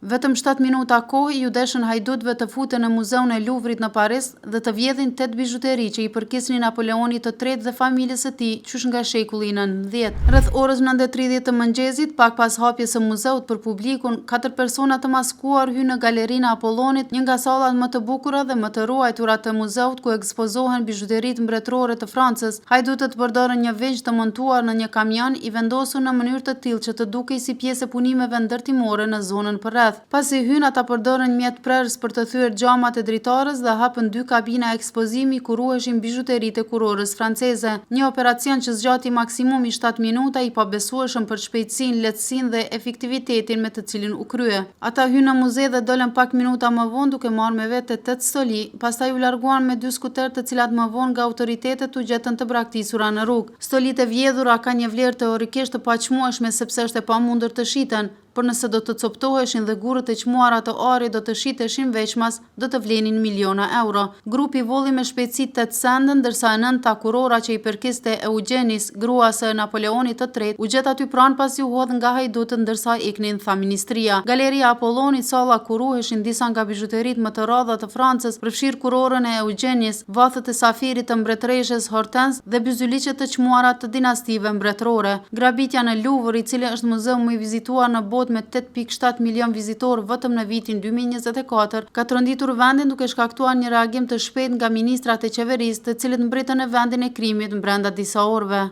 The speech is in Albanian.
Vetëm 7 minuta kohë ju deshën hajdutëve të futen në Muzeun e Luvrit në Paris dhe të vjedhin 8 bijuteri që i përkisnin Napoleonit III dhe familjes së tij, qysh nga shekulli i 19. Rreth orës 9:30 të mëngjesit, pak pas hapjes së muzeut për publikun, 4 persona të maskuar hynë në galerinë e Apollonit, një nga sallat më të bukura dhe më të ruajtura të muzeut ku ekspozohen bijutëritë mbretërore të Francës. Hajdutët përdorën një veç të montuar në një kamion, i vendosur në mënyrë të tillë që të dukej si pjesë e punimeve ndërtimore në zonën përreth. Pasi hyn, ata përdorën mjet prerës për të thyer xhamat e dritares dhe hapën 2 kabina ekspozimi ku ruheshin bijuteritë e kurorës franceze. Një operacion që zgjati maksimumi 7 minuta, i pabesueshëm për shpejtësinë, lehtësinë dhe efektivitetin me të cilin u krye. Ata hynë në muze dhe dolën pak minuta më vonë duke marrë me vete 8 stoli, pastaj u larguan me 2 skuter të cilat më vonë nga autoritetet u gjetën të braktisura në rrugë. Stolitë e vjedhura kanë një vlerë teorikisht të paqmueshme sepse është e pamundur të shiten, por nëse do të coptoheshin dhe gurët e çmuara të arit do të shiteshin veçmas, do të vlenin miliona euro. Grupi volli me shpejtësi 8 sende, ndërsa e 9-ta kurora që i përkiste Eugjenis, grua së Napoleonit III, u gjet aty pranë pasi u hodh nga hajdutët ndërsa iknin tha ministria. Galeria Apollonit, salla ku ruheshin disa nga bijutëritë më të rradha të Francës, përfshir kurorën e Eugjenis, vathët e safirit të mbretëreshes Hortense dhe byzyliqet të çmuara të dinastive mbretërore. Grabitja në Louvre, i cili është muzeu më i vizituar në botë me 8.7 milion vizitorë vetëm në vitin 2024, ka tronditur vendin duke shkaktuar një reagim të shpejtë nga ministrat e qeverisë, të cilët mbretën në vendin e krimit brenda disa orëve.